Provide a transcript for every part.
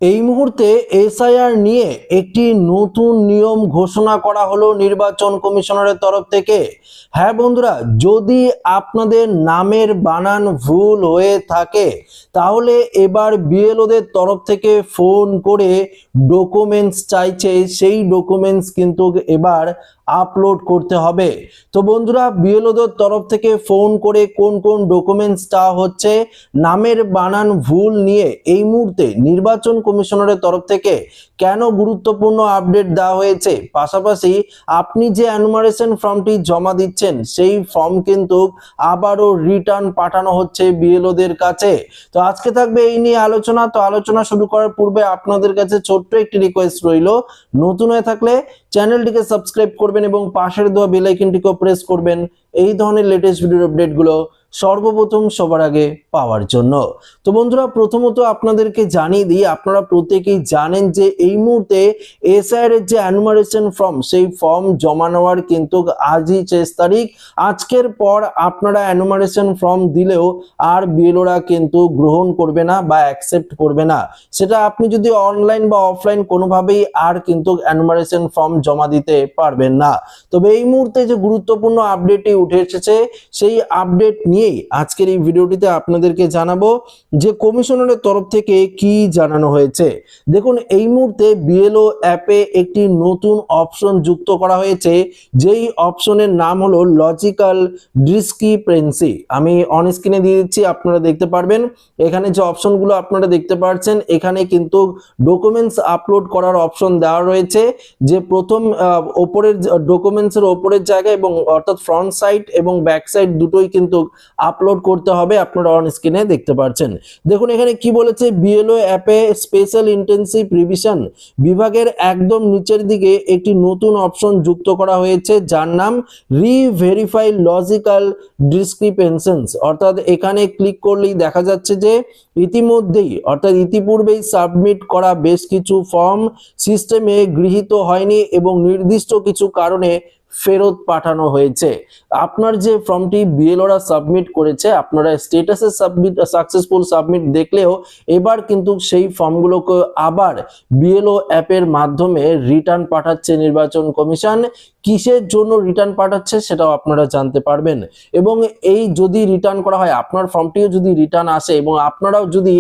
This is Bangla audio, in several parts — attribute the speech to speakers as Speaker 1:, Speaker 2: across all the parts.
Speaker 1: এই মুহূর্তে এসআইআর নিয়ে একটি নতুন নিয়ম ঘোষণা করা হলো নির্বাচন কমিশনারের তরফ থেকে। হ্যাঁ বন্ধুরা, যদি আপনাদের নামের বানান ভুল হয়ে থাকে তাহলে এবার বিএলওদের তরফ থেকে ফোন করে ডকুমেন্টস চাইছে, সেই ডকুমেন্টস কিন্তু এবার আপলোড করতে হবে। তো বন্ধুরা, বিএলওদের তরফ থেকে ফোন করে কোন কোন ডকুমেন্টস চাওয়া হচ্ছে, নামের বানান ভুল নিয়ে এই মুহূর্তে নির্বাচন কমিশনারের তরফ থেকে কেন গুরুত্বপূর্ণ আপডেট দেওয়া হয়েছে, পাশাপাশি আপনি যে এনুমারেশন ফর্মটি জমা দিচ্ছেন সেই ফর্ম কিন্তু আবারও রিটার্ন পাঠানো হচ্ছে বিএলওদের কাছে। তো আজকে থাকবে এই নিয়ে আলোচনা। তো আলোচনা শুরু করার পূর্বে আপনাদের কাছে ছোট্ট একটি রিকোয়েস্ট রইল, নতুন হয়ে থাকলে চ্যানেলটিকে সাবস্ক্রাইব করবেন এবং পাশের দেওয়া বেল আইকনটিকে প্রেস করবেন এই ধরনের লেটেস্ট ভিডিও আপডেটগুলো সর্বপ্রথম সবার আগে পাওয়ার জন্য। তো বন্ধুরা, প্রথমত আপনাদেরকে জানিয়ে দিই, আপনারা প্রত্যেকেই জানেন যে এই মুহূর্তে এসআইআর এর যে এনুমারেশন ফর্ম সেই ফর্ম জমা নেওয়ার কিন্তু আজই 23 তারিখ। আজকের পর আপনারা এনুমারেশন ফর্ম দিলেও আর বিএলওরা কিন্তু গ্রহণ করবে না বা অ্যাকসেপ্ট করবে না। সেটা আপনি যদি অনলাইন বা অফলাইন কোনোভাবেই আর কিন্তু এনুমারেশন ফর্ম জমা দিতে পারবেন না। তবে এই মুহূর্তে যে গুরুত্বপূর্ণ আপডেটটি উঠে এসেছে সেই আপডেট নিয়েই আজকের এই ভিডিওটিতে আপনাদেরকে জানাবো যে কমিশনারের তরফ থেকে কি জানানো হয়েছে। দেখুন, এই মুহূর্তে বিএলও অ্যাপে একটি নতুন অপশন যুক্ত করা হয়েছে, যেই অপশনের নাম হলো লজিক্যাল ডিসক্রিপেন্সি। আমি অন স্ক্রিনে দিয়ে দিচ্ছি, আপনারা দেখতে পারবেন। এখানে যে অপশনগুলো আপনারা দেখতে পাচ্ছেন, এখানে কিন্তু ডকুমেন্টস আপলোড করার অপশন দেওয়া রয়েছে, যে প্রথম ওপরের ডকুমেন্টসের ওপরের জায়গায় এবং অর্থাৎ ফ্রন্ট সাইড এবং ব্যাক সাইড দুটোই কিন্তু আপলোড করতে হবে। আপনারা অন স্ক্রিনে দেখতে পাচ্ছেন। দেখুন এখানে কি বলেছে, বিএলও অ্যাপে স্পেশাল ইন্টেন্সিভ রিভিশন বিভাগের একদম নিচের দিকে একটি নতুন অপশন যুক্ত করা হয়েছে, যার নাম রিভেরিফাই লজিক্যাল ডিসক্রিপেন্সিস। অর্থাৎ এখানে ক্লিক করলেই দেখা যাচ্ছে যে ইতিমধ্যেই অর্থাৎ ইতিপূর্বেই সাবমিট করা বেশ কিছু ফর্ম সিস্টেমে গৃহীত হয়নি এবং নির্দিষ্ট কিছু কারণে ফেরত পাঠানো হয়েছে। আপনার যে ফর্মটি বিএলওরা সাবমিট করেছে, আপনারা স্ট্যাটাসে সাবমিট সাকসেসফুল সাবমিট দেখলেও এবার কিন্তু সেই ফর্মগুলোকে আবার বিএলও অ্যাপের মাধ্যমে রিটার্ন পাঠাচ্ছে নির্বাচন কমিশন। কিসের জন্য রিটার্ন পাঠাচ্ছে সেটাও আপনারা জানতে পারবেন। এবং এই যদি রিটার্ন করা হয়, আপনার ফর্মটিও যদি রিটার্ন আসে এবং আপনারাও যদি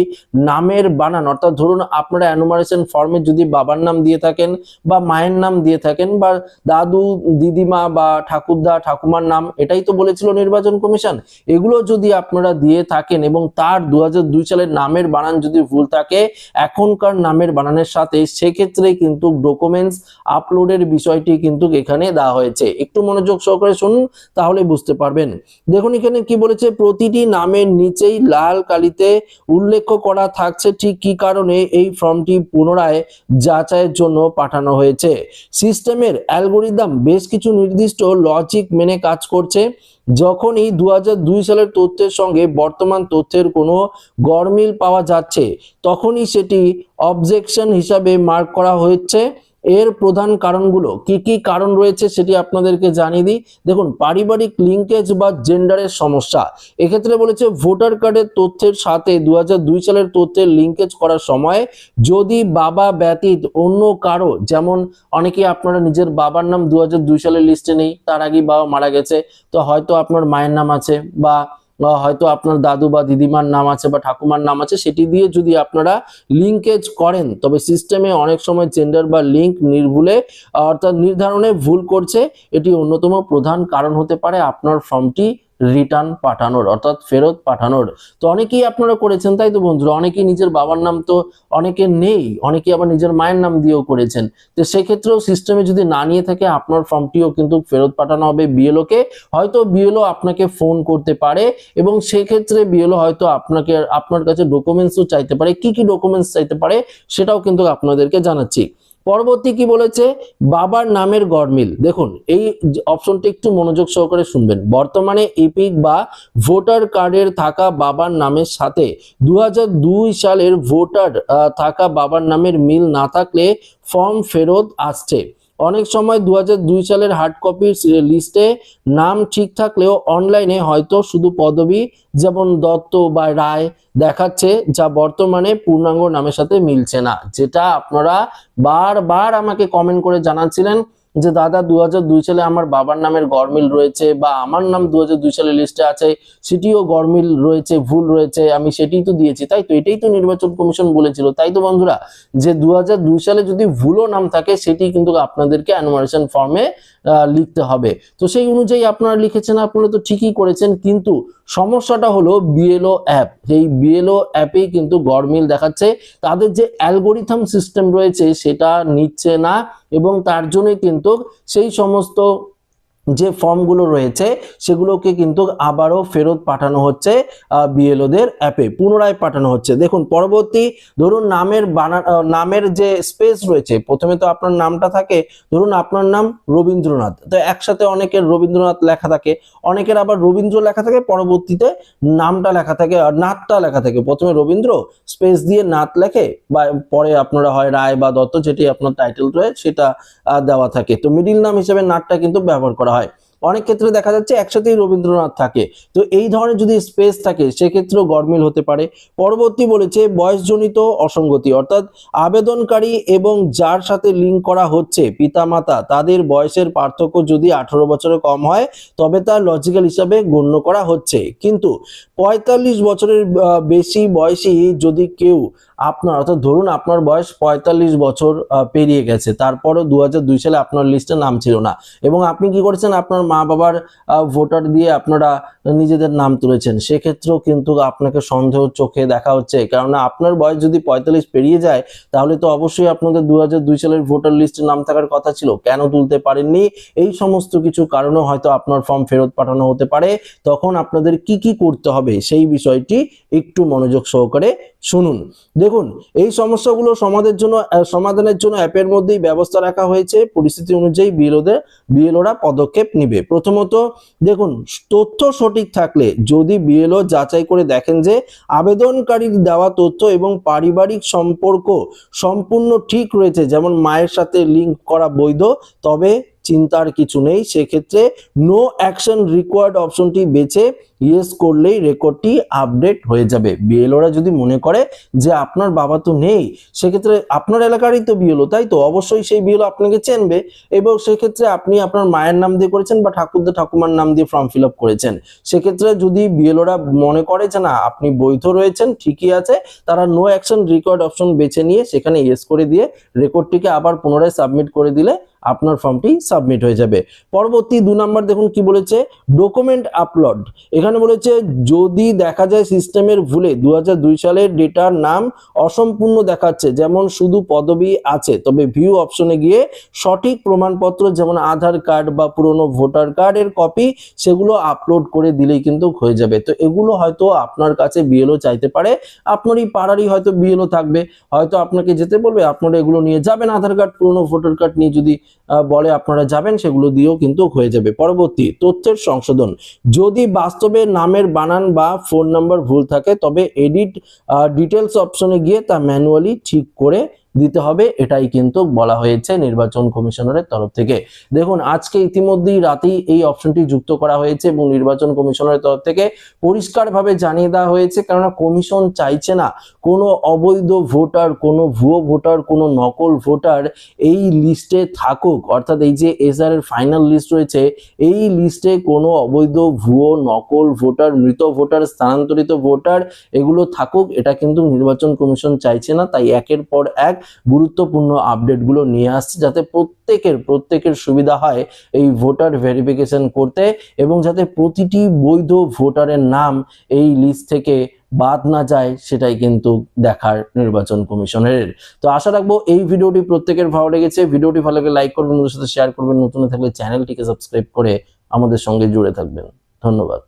Speaker 1: নামের বানান অর্থাৎ ধরুন আপনারা এনুমারেশন ফর্মে যদি বাবার নাম দিয়ে থাকেন বা মায়ের নাম দিয়ে থাকেন বা দাদু দিদিমা বা ঠাকুরদা ঠাকুমার নাম, এটাই তো বলেছিল নির্বাচন কমিশন, এগুলো যদি আপনারা দিয়ে থাকেন এবং তার 2002 সালের নামের বানান যদি ভুল থাকে এখনকার নামের বানানের সাথে, সেক্ষেত্রে কিন্তু ডকুমেন্টস আপলোডের বিষয়টি কিন্তু এখানে দেওয়া হয়েছে। একটু মনোযোগ সহকারে শুনুন, তাহলে বুঝতে পারবেন। দেখুন এখানে কি বলেছে, প্রতিটি নামের নিচেই লাল কালিতে উল্লেখ করা থাকছে ঠিক কি কারণে এই ফর্মটি পুনরায় যাচাইয়ের জন্য পাঠানো হয়েছে। সিস্টেমের অ্যালগোরিদম বেশ কিছু নির্দিষ্ট লজিক মেনে কাজ করছে। যখনই 2002 সালের তথ্যের সঙ্গে বর্তমান তথ্যের কোনো গরমিল পাওয়া যাচ্ছে তখনই সেটি অবজেকশন হিসাবে মার্ক করা হচ্ছে। এর প্রধান কারণগুলো কি কি কারণ রয়েছে সেটি আপনাদেরকে জানিয়ে দিই। দেখুন, পারিবারিক লিঙ্কেজ বা জেন্ডারের সমস্যা, এক্ষেত্রে বলেছে ভোটার কার্ডের তথ্যের সাথে 2002 সালের তথ্যের লিঙ্কেজ করার সময় যদি বাবা ব্যতীত অন্য কারো, যেমন অনেকেই আপনারা নিজের বাবার নাম 2002 সালের লিস্টে নেই, তার আগে বাবা মারা গেছে, তো হয়তো আপনার মায়ের নাম আছে বা হয়তো আপনার দাদু বা দিদিমার নাম আছে বা ঠাকুমার নাম আছে, সেটি দিয়ে যদি আপনারা লিঙ্কেজ করেন তবে সিস্টেমে অনেক সময় জেন্ডার বা লিঙ্ক নির্ভুলে অর্থাৎ নির্ধারণে ভুল করছে। এটি অন্যতম প্রধান কারণ হতে পারে আপনার ফর্মটি রিটার্ন পাঠানোর অর্থাৎ ফেরত পাঠানোর। তো অনেকেই আপনারা করেছেন, তাই তো বন্ধুরা, অনেকেই নিজের বাবার নাম তো অনেকে নেই, অনেকেই আবার নিজের মায়ের নাম দিয়েও করেছেন। তো সেক্ষেত্রেও সিস্টেমে যদি না নিয়ে থাকে আপনার ফর্মটিও কিন্তু ফেরত পাঠানো হবে বিএলও কে। হয়তো বিএলও আপনাকে ফোন করতে পারে এবং সেক্ষেত্রে বিএলও হয়তো আপনার কাছে ডকুমেন্টসও চাইতে পারে। কি কি ডকুমেন্টস চাইতে পারে সেটাও কিন্তু আপনাদেরকে জানাচ্ছি। পরবর্তী কি বলেছে, বাবার নামের গরমিল। দেখুন এই অপশনটি একটু মনোযোগ সহকারে শুনবেন। বর্তমানে ইপিক বা ভোটার কার্ডের থাকা বাবার নামের সাথে 2002 সালের ভোটার থাকা বাবার নামের মিল না থাকলে ফর্ম ফেরত আসছে। অনেক সময় 2002 সালের হার্ড কপির লিস্টে নাম ঠিক থাকলেও অনলাইনে হয়তো শুধু পদবি যেমন দত্ত বা রায় দেখাচ্ছে, যা বর্তমানে পূর্ণাঙ্গ নামের সাথে মিলছে না। যেটা আপনারা বারবার আমাকে কমেন্ট করে জানাচ্ছিলেন যে দাদা 2002 সালে আমার বাবার নামের গরমিল রয়েছে, বা আমার নাম 2002 সালের লিস্টে আছে সেটিও গরমিল রয়েছে, ভুল রয়েছে, আমি সেটাই তো দিয়েছি। তাই তো এটাই তো নির্বাচন কমিশন বলেছিল, তাই তো বন্ধুরা, যে 2002 সালে যদি ভুলও নাম থাকে সেটি কিন্তু আপনাদেরকে এনুমারেশন ফর্মে লিখতে হবে। তো সেই অনুযায়ী আপনারা লিখেছেন, আপনারা তো ঠিকই করেছেন, কিন্তু সমস্যাটা হলো বিএলও অ্যাপ। এই বিএলও অ্যাপেই কিন্তু গরমিল দেখাচ্ছে, তাদের যে অ্যালগোরিথম সিস্টেম রয়েছে সেটা নিচ্ছে না, এবং তার জন্যই কিন্তু সেই সমস্ত যে ফর্মগুলো রয়েছে সেগুলোকে কিন্তু আবারও ফেরত পাঠানো হচ্ছে বিএলওদের অ্যাপে, পুনরায় পাঠানো হচ্ছে। দেখুন পরবর্তী, ধরুন নামের যে স্পেস রয়েছে, প্রথমে তো আপনার নামটা থাকে, ধরুন আপনার নাম রবীন্দ্রনাথ, তো একসাথে অনেকের রবীন্দ্রনাথ লেখা থাকে, অনেকের আবার রবীন্দ্র লেখা থাকে, পরবর্তীতে নামটা লেখা থাকে আর নাথটা লেখা থাকে, প্রথমে রবীন্দ্র স্পেস দিয়ে নাথ লেখে, বা পরে আপনারা হয় রায় বা দত্ত যেটি আপনার টাইটেল রয়েছে সেটা দেওয়া থাকে। তো মিডিল নাম হিসেবে নাথটা কিন্তু ব্যবহার করা হয়। অনেক ক্ষেত্রে দেখা যাচ্ছে একসাথেই রবীন্দ্রনাথ থাকে, তো এই ধরনের যদি স্পেস থাকে সেক্ষেত্রেও গরমিল হতে পারে। পরবর্তী বলেছে বয়সজনিত অসঙ্গতি, অর্থাৎ আবেদনকারী এবং যার সাথে লিঙ্ক করা হচ্ছে পিতামাতা তাদের বয়সের পার্থক্য যদি 18 বছরের কম হয় তবে তা লজিক্যাল হিসাবে গণ্য করা হচ্ছে, কিন্তু 45 বছরের বেশি বয়সী যদি কেউ, আপনার অর্থাৎ ধরুন আপনার বয়স 45 বছর পেরিয়ে গেছে, তারপরও 2002 সালে আপনার লিস্টে নাম ছিল না, এবং আপনি কি করেছেন আপনার মা বাবার ভোটার দিয়ে আপনারা নিজেদের নাম তুলেছেন, সেক্ষেত্রেও কিন্তু আপনাকে সন্দেহ চোখে দেখা হচ্ছে। কেননা আপনার বয়স যদি 45 পেরিয়ে যায় তাহলে তো অবশ্যই আপনাদের 2002 সালের ভোটার লিস্টে নাম থাকার কথা ছিল, কেন তুলতে পারেননি? এই সমস্ত কিছু কারণে হয়তো আপনার ফর্ম ফেরত পাঠানো হতে পারে। তখন আপনাদের কি কি করতে হবে সেই বিষয়টি একটু মনোযোগ সহকারে শুনুন। দেখুন এই সমস্যাগুলো সমাধানের জন্য অ্যাপের মধ্যেই ব্যবস্থা রাখা হয়েছে, পরিস্থিতি অনুযায়ী বিএলওরা পদক্ষেপ নিবে। প্রথমত দেখুন, তথ্য সঠিক থাকলে যদি বিএলও যাচাই করে দেখেন যে আবেদনকারীর দেওয়া তথ্য এবং পারিবারিক সম্পর্ক সম্পূর্ণ ঠিক রয়েছে, যেমন মায়ের সাথে লিঙ্ক করা বৈধ, তবে চিন্তার কিছু নেই। সেক্ষেত্রে নো অ্যাকশন রিকোয়ার্ড অপশনটি বেছে ইয়েস করলেই রেকর্ডটি আপডেট হয়ে যাবে। বিএলওরা যদি মনে করে যে আপনার বাবা তো নেই, সেক্ষেত্রে আপনার এলাকারই তো বিএলও, তাই তো অবশ্যই সেই বিএলও আপনাকে চেনবে, এবং সেক্ষেত্রে আপনি আপনার মায়ের নাম দিয়ে করেছেন বা ঠাকুরদা ঠাকুমার নাম দিয়ে ফর্ম ফিল আপ করেছেন, সেক্ষেত্রে যদি বিএলওরা মনে করে যে না আপনি বৈধ রয়েছেন, ঠিকই আছে, তারা নো অ্যাকশন রিকোয়ার্ড অপশন বেছে নিয়ে সেখানে ইয়েস করে দিয়ে রেকর্ডটিকে আবার পুনরায় সাবমিট করে দিলে আপনার ফর্মটি সাবমিট হয়ে যাবে। পরবর্তী 2 নম্বর দেখুন কি বলেছে, ডকুমেন্ট আপলোড। এখানে বলেছে যদি দেখা যায় সিস্টেমের ভুলে 2002 সালের ডেটার নাম অসম্পূর্ণ দেখাচ্ছে, যেমন শুধু পদবি আছে, তবে ভিউ অপশনে গিয়ে সঠিক প্রমাণপত্র যেমন আধার কার্ড বা পুরনো ভোটার কার্ডের কপি সেগুলো আপলোড করে দিলেই কিন্তু হয়ে যাবে। তো এগুলো হয়তো আপনার কাছে বিএলও চাইতে পারে, আপনারই পাড়ারই হয়তো বিএলও থাকবে, হয়তো আপনাকে যেতে বলবে, আপনারা এগুলো নিয়ে যাবেন, আধার কার্ড পুরনো ভোটার কার্ড নিয়ে যদি বলে আপনারা যাবেন, সেগুলো দিয়েও কিন্তু হয়ে যাবে। পরবর্তী তথ্যের সংশোধন, যদি বাস্তবে নামের বানান বা ফোন নাম্বার ভুল থাকে তবে এডিট ডিটেলস অপশনে গিয়ে তা ম্যানুয়ালি ঠিক করে দিতে হবে, এটাই কিন্তু বলা হয়েছে নির্বাচন কমিশনারের তরফ থেকে। দেখুন আজকে ইতিমধ্যেই রাতেই এই অপশনটি যুক্ত করা হয়েছে এবং নির্বাচন কমিশনারের তরফ থেকে পরিষ্কারভাবে জানিয়ে দেওয়া হয়েছে, কেননা কমিশন চাইছে না কোনো অবৈধ ভোটার, কোনো ভুয়ো ভোটার, কোনো নকল ভোটার এই লিস্টে থাকুক, অর্থাৎ এই যে এসআর এর ফাইনাল লিস্ট রয়েছে এই লিস্টে কোনো অবৈধ ভুয়ো নকল ভোটার, মৃত ভোটার, স্থানান্তরিত ভোটার এগুলো থাকুক, এটা কিন্তু নির্বাচন কমিশন চাইছে না। তাই একের পর এক গুরুত্বপূর্ণ আপডেটগুলো নিয়ে আসছে, যাতে প্রত্যেকের সুবিধা হয় এই ভোটার ভেরিফিকেশন করতে, এবং যাতে প্রতিটি বৈধ ভোটারের নাম এই লিস্ট থেকে বাদ না যায়, সেটাই কিন্তু দেখার নির্বাচন কমিশনের। তো আশা রাখবো এই ভিডিওটি প্রত্যেকের ভালো লেগেছে। ভিডিওটি ভালো লাগলে লাইক করবেন, বন্ধুদের সাথে শেয়ার করবেন, নতুন থাকলে চ্যানেলটিকে সাবস্ক্রাইব করে আমাদের সঙ্গে জুড়ে থাকবেন। ধন্যবাদ।